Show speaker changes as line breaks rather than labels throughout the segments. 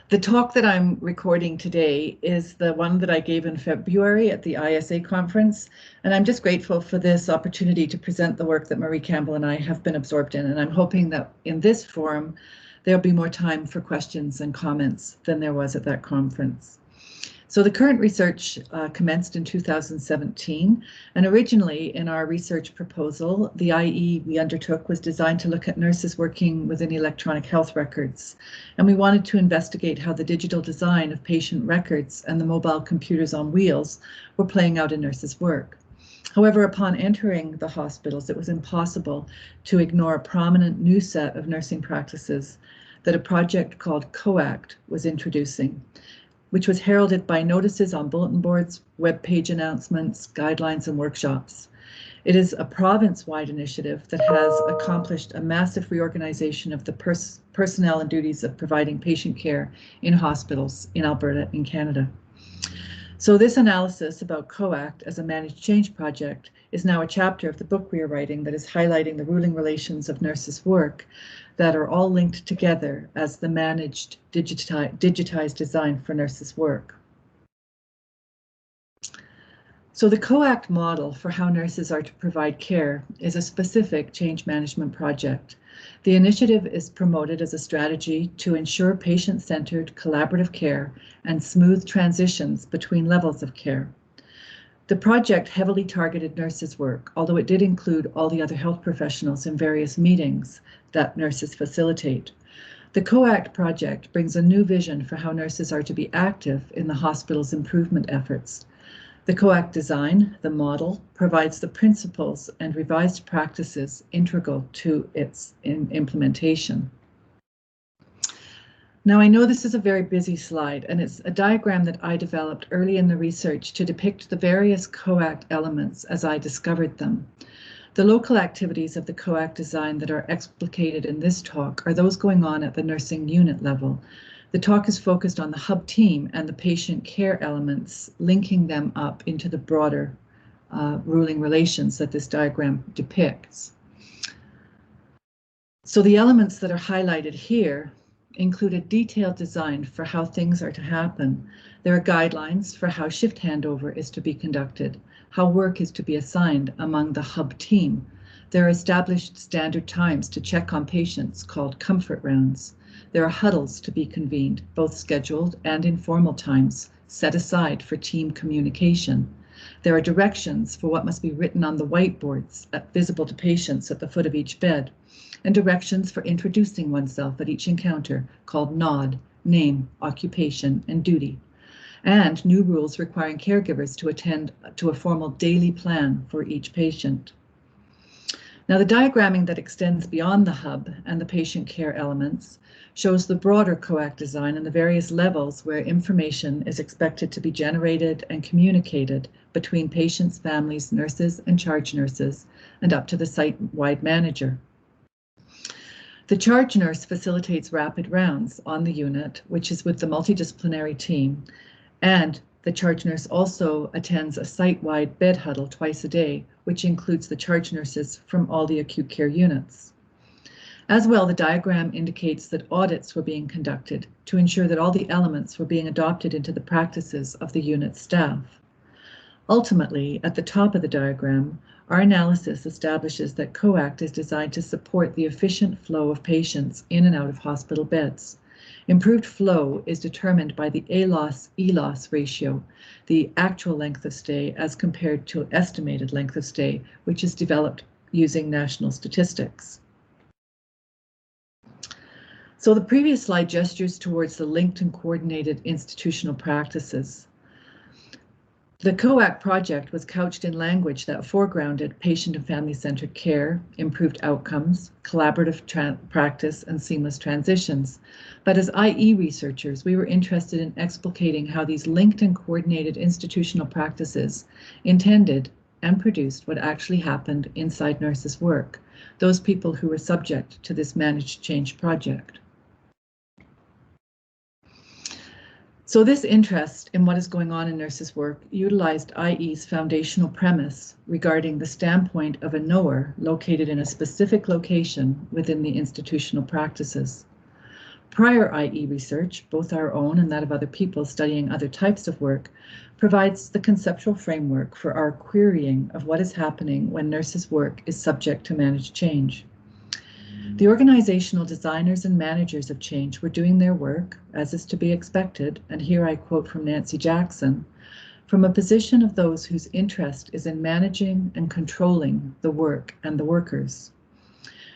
The talk that I'm recording today is the one that I gave in February at the ISA conference, and I'm just grateful for this opportunity to present the work that Marie Campbell and I have been absorbed in, and I'm hoping that in this forum there'll be more time for questions and comments than there was at that conference. So the current research commenced in 2017, and originally in our research proposal, the IE we undertook was designed to look at nurses working within electronic health records, and we wanted to investigate how the digital design of patient records and the mobile computers on wheels were playing out in nurses' work. However, upon entering the hospitals, it was impossible to ignore a prominent new set of nursing practices that a project called COACT was introducing, which was heralded by notices on bulletin boards, web page announcements, guidelines, and workshops. It is a province-wide initiative that has accomplished a massive reorganization of the personnel and duties of providing patient care in hospitals in Alberta, in Canada. So this analysis about COACT as a managed change project is now a chapter of the book we are writing that is highlighting the ruling relations of nurses' work that are all linked together as the managed digitized design for nurses' work. So the COACT model for how nurses are to provide care is a specific change management project. The initiative is promoted as a strategy to ensure patient-centered collaborative care and smooth transitions between levels of care. The project heavily targeted nurses' work, although it did include all the other health professionals in various meetings that nurses facilitate. The COACT project brings a new vision for how nurses are to be active in the hospital's improvement efforts. The COACT design, the model, provides the principles and revised practices integral to its implementation. Now, I know this is a very busy slide, and it's a diagram that I developed early in the research to depict the various COACT elements as I discovered them. The local activities of the COACT design that are explicated in this talk are those going on at the nursing unit level. The talk is focused on the hub team and the patient care elements, linking them up into the broader ruling relations that this diagram depicts. So the elements that are highlighted here include a detailed design for how things are to happen. There are guidelines for how shift handover is to be conducted, how work is to be assigned among the hub team. There are established standard times to check on patients called comfort rounds. There are huddles to be convened, both scheduled and informal times, set aside for team communication. There are directions for what must be written on the whiteboards visible to patients at the foot of each bed, and directions for introducing oneself at each encounter called NOD, name, occupation, and duty, and new rules requiring caregivers to attend to a formal daily plan for each patient. Now, the diagramming that extends beyond the hub and the patient care elements shows the broader COACT design and the various levels where information is expected to be generated and communicated between patients, families, nurses, and charge nurses, and up to the site-wide manager. The charge nurse facilitates rapid rounds on the unit, which is with the multidisciplinary team, and the charge nurse also attends a site-wide bed huddle twice a day, which includes the charge nurses from all the acute care units. As well, the diagram indicates that audits were being conducted to ensure that all the elements were being adopted into the practices of the unit staff. Ultimately, at the top of the diagram, our analysis establishes that COACT is designed to support the efficient flow of patients in and out of hospital beds. Improved flow is determined by the ALOS-ELOS ratio, the actual length of stay as compared to estimated length of stay, which is developed using national statistics. So the previous slide gestures towards the linked and coordinated institutional practices. The COACT project was couched in language that foregrounded patient and family-centered care, improved outcomes, collaborative practice, and seamless transitions. But as IE researchers, we were interested in explicating how these linked and coordinated institutional practices intended and produced what actually happened inside nurses' work, those people who were subject to this managed change project. So this interest in what is going on in nurses' work utilized IE's foundational premise regarding the standpoint of a knower located in a specific location within the institutional practices. Prior IE research, both our own and that of other people studying other types of work, provides the conceptual framework for our querying of what is happening when nurses' work is subject to managed change. The organizational designers and managers of change were doing their work, as is to be expected, and here I quote from Nancy Jackson, from a position of those whose interest is in managing and controlling the work and the workers.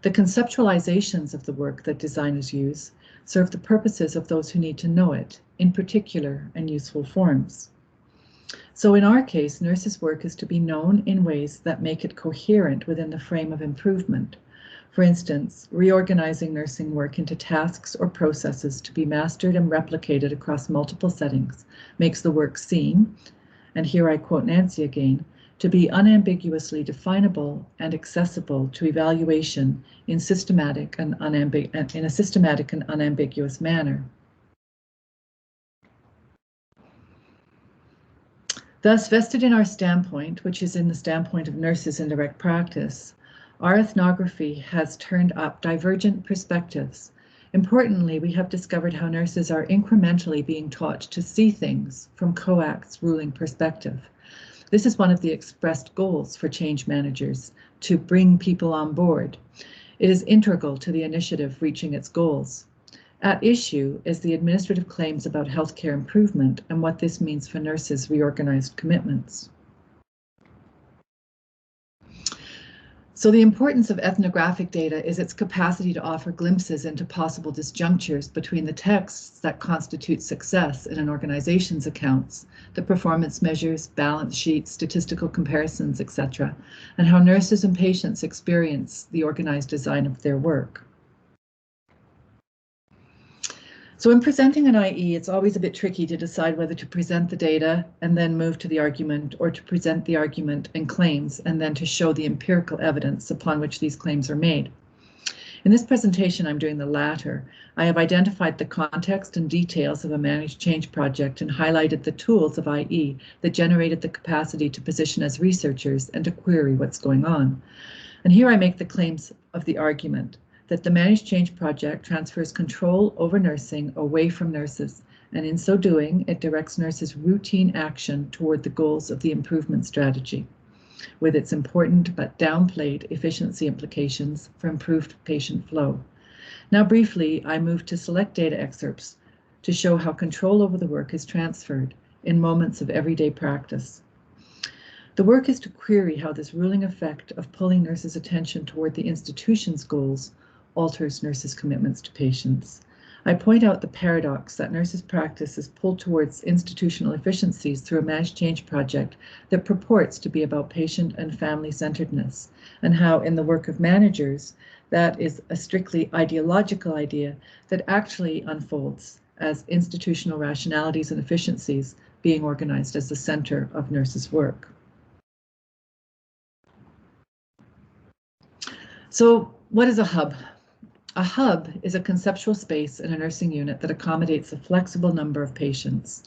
The conceptualizations of the work that designers use serve the purposes of those who need to know it, in particular and useful forms. So in our case, nurses' work is to be known in ways that make it coherent within the frame of improvement. For instance, reorganizing nursing work into tasks or processes to be mastered and replicated across multiple settings makes the work seem, and here I quote Nancy again, to be unambiguously definable and accessible to evaluation in a systematic and unambiguous manner. Thus, vested in our standpoint, which is in the standpoint of nurses in direct practice, our ethnography has turned up divergent perspectives. Importantly, we have discovered how nurses are incrementally being taught to see things from COACT's ruling perspective. This is one of the expressed goals for change managers, to bring people on board. It is integral to the initiative reaching its goals. At issue is the administrative claims about healthcare improvement and what this means for nurses' reorganized commitments. So the importance of ethnographic data is its capacity to offer glimpses into possible disjunctures between the texts that constitute success in an organization's accounts, the performance measures, balance sheets, statistical comparisons, etc., and how nurses and patients experience the organized design of their work. So in presenting an IE, it's always a bit tricky to decide whether to present the data and then move to the argument, or to present the argument and claims and then to show the empirical evidence upon which these claims are made. In this presentation, I'm doing the latter. I have identified the context and details of a managed change project and highlighted the tools of IE that generated the capacity to position as researchers and to query what's going on. And here I make the claims of the argument that the Managed Change Project transfers control over nursing away from nurses, and in so doing, it directs nurses' routine action toward the goals of the improvement strategy, with its important but downplayed efficiency implications for improved patient flow. Now briefly, I move to select data excerpts to show how control over the work is transferred in moments of everyday practice. The work is to query how this ruling effect of pulling nurses' attention toward the institution's goals alters nurses' commitments to patients. I point out the paradox that nurses' practice is pulled towards institutional efficiencies through a managed change project that purports to be about patient and family-centeredness, and how in the work of managers, that is a strictly ideological idea that actually unfolds as institutional rationalities and efficiencies being organized as the center of nurses' work. So what is a hub? A hub is a conceptual space in a nursing unit that accommodates a flexible number of patients.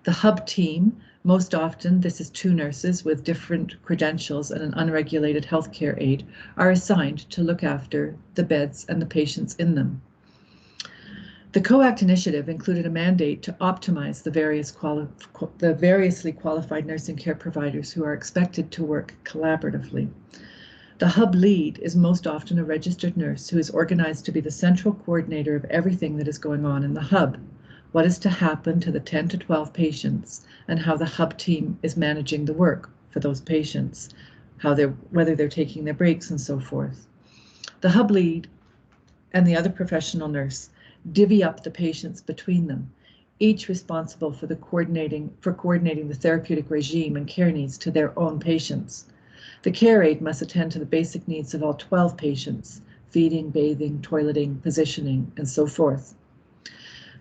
The hub team, most often this is 2 nurses with different credentials and an unregulated healthcare aide, are assigned to look after the beds and the patients in them. The COACT initiative included a mandate to optimize the variously qualified nursing care providers who are expected to work collaboratively. The hub lead is most often a registered nurse who is organized to be the central coordinator of everything that is going on in the hub, what is to happen to the 10 to 12 patients, and how the hub team is managing the work for those patients, whether they're taking their breaks and so forth. The hub lead and the other professional nurse divvy up the patients between them, each responsible for coordinating the therapeutic regime and care needs to their own patients. The care aide must attend to the basic needs of all 12 patients, feeding, bathing, toileting, positioning, and so forth.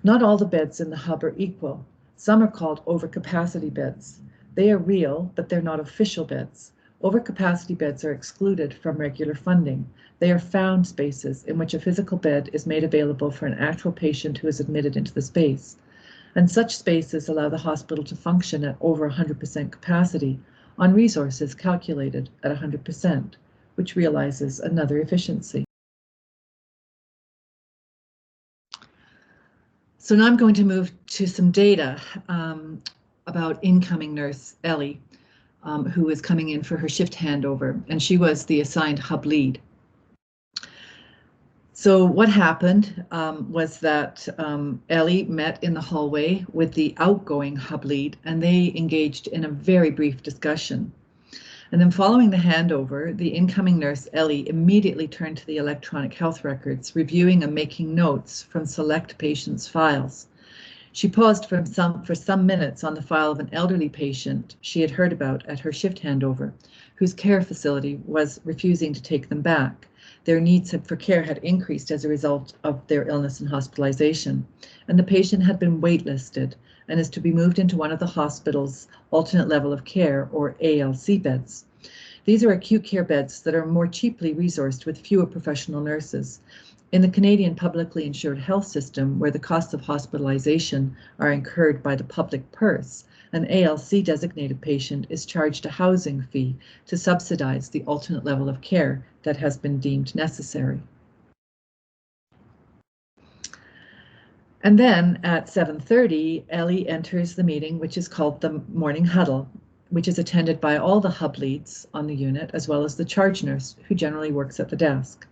Not all the beds in the hub are equal. Some are called overcapacity beds. They are real, but they're not official beds. Overcapacity beds are excluded from regular funding. They are found spaces in which a physical bed is made available for an actual patient who is admitted into the space. And such spaces allow the hospital to function at over 100% capacity, on resources calculated at 100%, which realizes another efficiency. So now I'm going to move to some data about incoming nurse Ellie, who was coming in for her shift handover, and she was the assigned hub lead. So what happened was that Ellie met in the hallway with the outgoing hub lead, and they engaged in a very brief discussion. And then following the handover, the incoming nurse, Ellie, immediately turned to the electronic health records, reviewing and making notes from select patients' files. She paused for some minutes on the file of an elderly patient she had heard about at her shift handover, whose care facility was refusing to take them back. Their needs for care had increased as a result of their illness and hospitalization, and the patient had been waitlisted and is to be moved into one of the hospital's alternate level of care, or ALC beds. These are acute care beds that are more cheaply resourced with fewer professional nurses. In the Canadian publicly insured health system, where the costs of hospitalization are incurred by the public purse, an ALC designated patient is charged a housing fee to subsidize the alternate level of care that has been deemed necessary. And then at 7:30, Ellie enters the meeting, which is called the morning huddle, which is attended by all the hub leads on the unit, as well as the charge nurse, who generally works at the desk.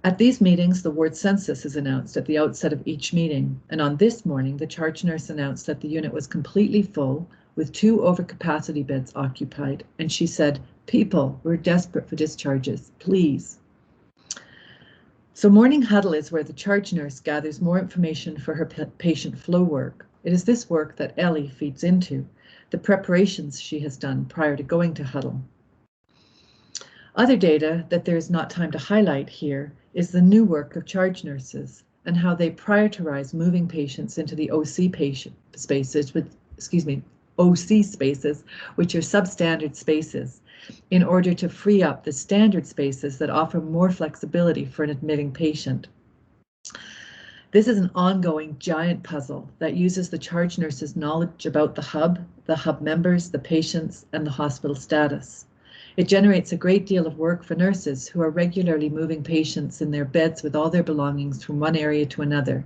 At these meetings, the ward census is announced at the outset of each meeting, and on this morning, the charge nurse announced that the unit was completely full, with 2 overcapacity beds occupied, and she said, "People, we're desperate for discharges, please." So morning huddle is where the charge nurse gathers more information for her patient flow work. It is this work that Ellie feeds into, the preparations she has done prior to going to huddle. Other data that there is not time to highlight here is the new work of charge nurses and how they prioritize moving patients into the OC spaces, which are substandard spaces, in order to free up the standard spaces that offer more flexibility for an admitting patient. This is an ongoing giant puzzle that uses the charge nurse's knowledge about the hub members, the patients, and the hospital status. It generates a great deal of work for nurses who are regularly moving patients in their beds with all their belongings from one area to another,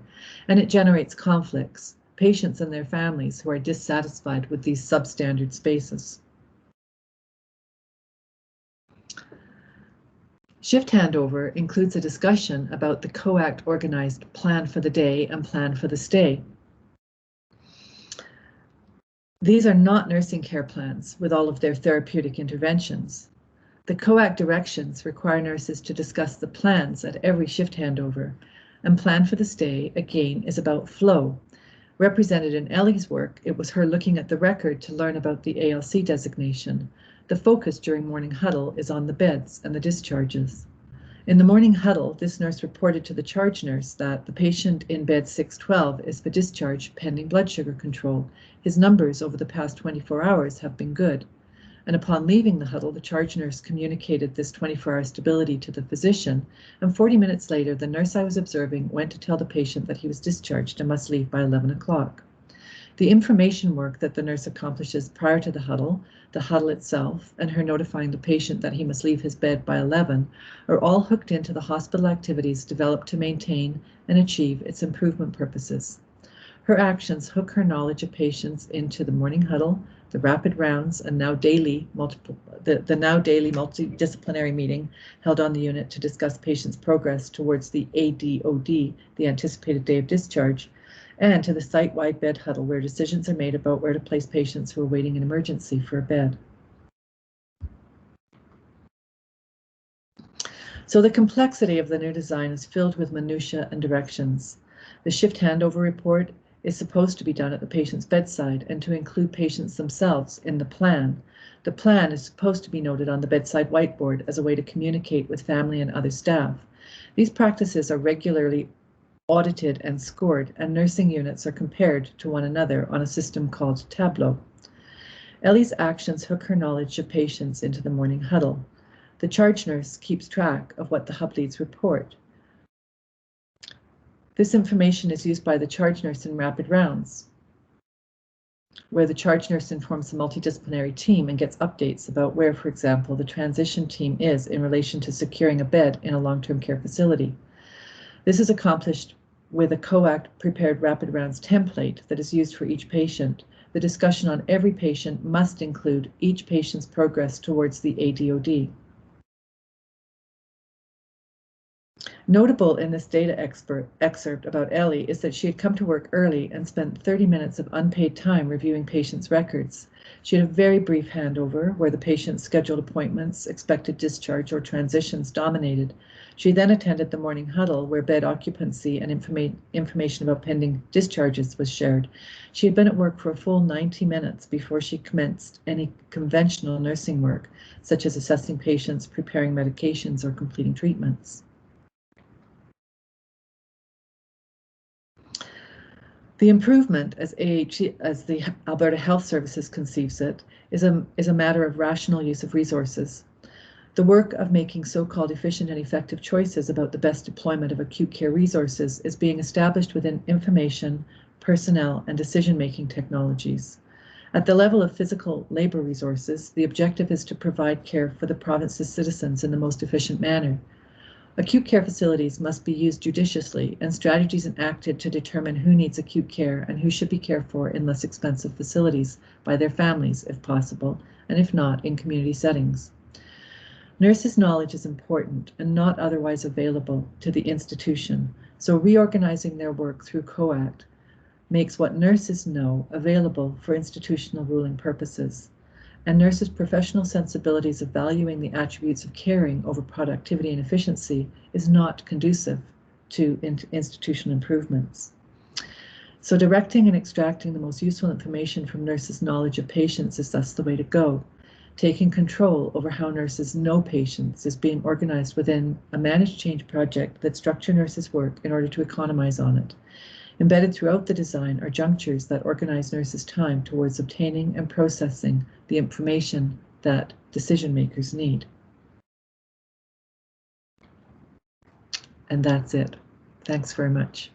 and it generates conflicts, patients and their families who are dissatisfied with these substandard spaces. Shift handover includes a discussion about the COACT organized plan for the day and plan for the stay. These are not nursing care plans with all of their therapeutic interventions. The COACT directions require nurses to discuss the plans at every shift handover, and plan for the stay, again, is about flow. Represented in Ellie's work, it was her looking at the record to learn about the ALC designation. The focus during morning huddle is on the beds and the discharges. In the morning huddle, this nurse reported to the charge nurse that the patient in bed 612 is for discharge pending blood sugar control. His numbers over the past 24 hours have been good. And upon leaving the huddle, the charge nurse communicated this 24-hour stability to the physician, and 40 minutes later, the nurse I was observing went to tell the patient that he was discharged and must leave by 11 o'clock. The information work that the nurse accomplishes prior to the huddle itself, and her notifying the patient that he must leave his bed by 11 are all hooked into the hospital activities developed to maintain and achieve its improvement purposes. Her actions hook her knowledge of patients into the morning huddle, the rapid rounds, and now daily multidisciplinary meeting held on the unit to discuss patients' progress towards the ADOD, the anticipated day of discharge, and to the site-wide bed huddle where decisions are made about where to place patients who are waiting in emergency for a bed. So the complexity of the new design is filled with minutiae and directions. The shift handover report is supposed to be done at the patient's bedside and to include patients themselves in the plan. The plan is supposed to be noted on the bedside whiteboard as a way to communicate with family and other staff. These practices are regularly audited and scored, and nursing units are compared to one another on a system called Tableau. Ellie's actions hook her knowledge of patients into the morning huddle. The charge nurse keeps track of what the hub leads report. This information is used by the charge nurse in rapid rounds, where the charge nurse informs the multidisciplinary team and gets updates about where, for example, the transition team is in relation to securing a bed in a long-term care facility. This is accomplished with a COACT prepared rapid rounds template that is used for each patient. The discussion on every patient must include each patient's progress towards the ADOD. Notable in this data excerpt about Ellie is that she had come to work early and spent 30 minutes of unpaid time reviewing patients' records. She had a very brief handover where the patient's scheduled appointments, expected discharge, or transitions dominated. She then attended the morning huddle where bed occupancy and information about pending discharges was shared. She had been at work for a full 90 minutes before she commenced any conventional nursing work, such as assessing patients, preparing medications, or completing treatments. The improvement, as the Alberta Health Services conceives it, is a matter of rational use of resources. The work of making so-called efficient and effective choices about the best deployment of acute care resources is being established within information, personnel, and decision-making technologies. At the level of physical labor resources, the objective is to provide care for the province's citizens in the most efficient manner. Acute care facilities must be used judiciously and strategies enacted to determine who needs acute care and who should be cared for in less expensive facilities by their families, if possible, and if not, in community settings. Nurses' knowledge is important and not otherwise available to the institution, so reorganizing their work through COACT makes what nurses know available for institutional ruling purposes. And nurses' professional sensibilities of valuing the attributes of caring over productivity and efficiency is not conducive to institutional improvements. So directing and extracting the most useful information from nurses' knowledge of patients is thus the way to go. Taking control over how nurses know patients is being organized within a managed change project that structure nurses' work in order to economize on it. Embedded throughout the design are junctures that organize nurses' time towards obtaining and processing the information that decision makers need. And that's it. Thanks very much.